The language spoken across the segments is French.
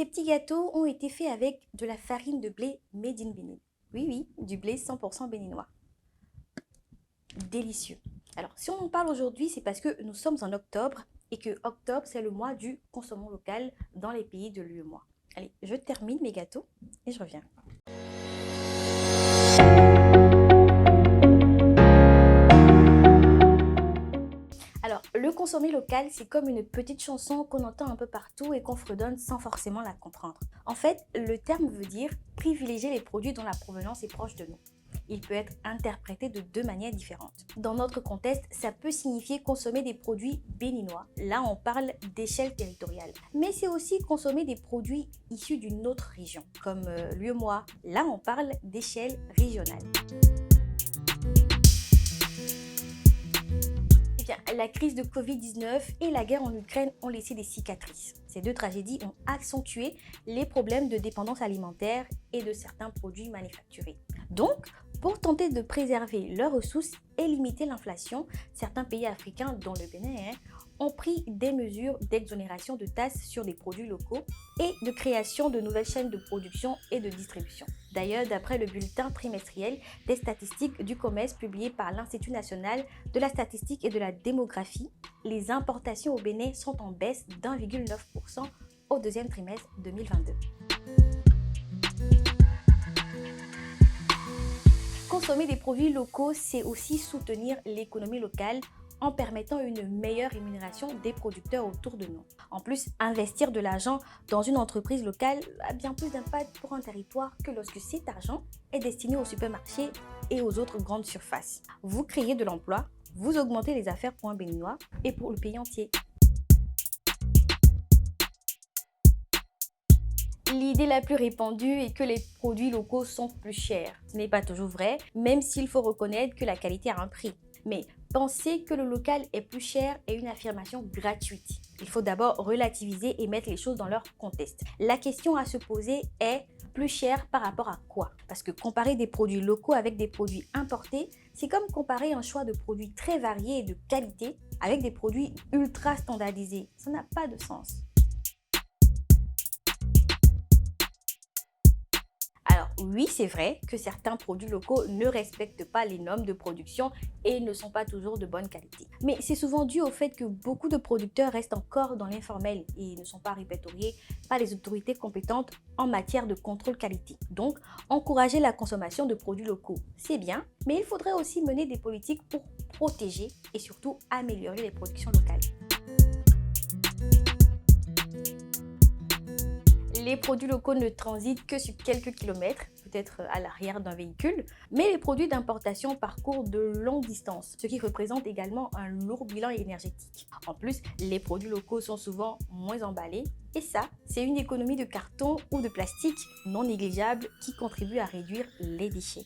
Ces petits gâteaux ont été faits avec de la farine de blé made in Bénin. Oui, oui, du blé 100% béninois. Délicieux. Alors, si on en parle aujourd'hui, c'est parce que nous sommes en octobre et que octobre, c'est le mois du consommons local dans les pays de l'UEMOA. Allez, je termine mes gâteaux et je reviens. Alors, le consommer local, c'est comme une petite chanson qu'on entend un peu partout et qu'on fredonne sans forcément la comprendre. En fait, le terme veut dire privilégier les produits dont la provenance est proche de nous. Il peut être interprété de deux manières différentes. Dans notre contexte, ça peut signifier consommer des produits béninois. Là, on parle d'échelle territoriale. Mais c'est aussi consommer des produits issus d'une autre région, comme l'UEMOA. Là, on parle d'échelle régionale. Eh bien, la crise de Covid-19 et la guerre en Ukraine ont laissé des cicatrices. Ces deux tragédies ont accentué les problèmes de dépendance alimentaire et de certains produits manufacturés. Donc, pour tenter de préserver leurs ressources et limiter l'inflation, certains pays africains, dont le Bénin, ont pris des mesures d'exonération de taxes sur des produits locaux et de création de nouvelles chaînes de production et de distribution. D'ailleurs, d'après le bulletin trimestriel des statistiques du commerce publié par l'Institut national de la statistique et de la démographie, les importations au Bénin sont en baisse d'1,9% au deuxième trimestre 2022. Consommer des produits locaux, c'est aussi soutenir l'économie locale en permettant une meilleure rémunération des producteurs autour de nous. En plus, investir de l'argent dans une entreprise locale a bien plus d'impact pour un territoire que lorsque cet argent est destiné aux supermarchés et aux autres grandes surfaces. Vous créez de l'emploi, vous augmentez les affaires pour un Béninois et pour le pays entier. L'idée la plus répandue est que les produits locaux sont plus chers. Ce n'est pas toujours vrai, même s'il faut reconnaître que la qualité a un prix. Mais penser que le local est plus cher est une affirmation gratuite. Il faut d'abord relativiser et mettre les choses dans leur contexte. La question à se poser est plus cher par rapport à quoi? Parce que comparer des produits locaux avec des produits importés, c'est comme comparer un choix de produits très variés et de qualité avec des produits ultra standardisés. Ça n'a pas de sens. Alors oui, c'est vrai que certains produits locaux ne respectent pas les normes de production et ne sont pas toujours de bonne qualité. Mais c'est souvent dû au fait que beaucoup de producteurs restent encore dans l'informel et ne sont pas répertoriés par les autorités compétentes en matière de contrôle qualité. Donc, encourager la consommation de produits locaux, c'est bien, mais il faudrait aussi mener des politiques pour protéger et surtout améliorer les productions locales. Les produits locaux ne transitent que sur quelques kilomètres, peut-être à l'arrière d'un véhicule, mais les produits d'importation parcourent de longues distances, ce qui représente également un lourd bilan énergétique. En plus, les produits locaux sont souvent moins emballés, et ça, c'est une économie de carton ou de plastique non négligeable qui contribue à réduire les déchets.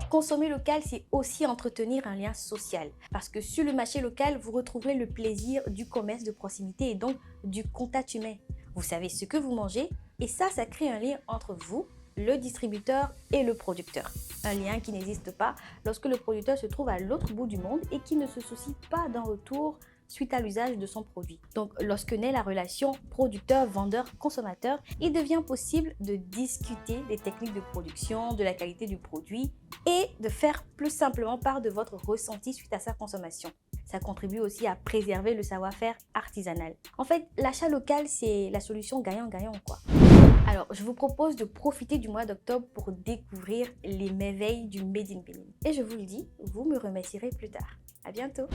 Consommer local, c'est aussi entretenir un lien social. Parce que sur le marché local, vous retrouverez le plaisir du commerce de proximité et donc du contact humain. Vous savez ce que vous mangez et ça crée un lien entre vous, le distributeur et le producteur. Un lien qui n'existe pas lorsque le producteur se trouve à l'autre bout du monde et qui ne se soucie pas d'un retour suite à l'usage de son produit. Donc, lorsque naît la relation producteur-vendeur-consommateur, il devient possible de discuter des techniques de production, de la qualité du produit et de faire plus simplement part de votre ressenti suite à sa consommation. Ça contribue aussi à préserver le savoir-faire artisanal. En fait, l'achat local, c'est la solution gagnant-gagnant, quoi. Alors, je vous propose de profiter du mois d'octobre pour découvrir les merveilles du Made in Bénin. Et je vous le dis, vous me remercierez plus tard. À bientôt!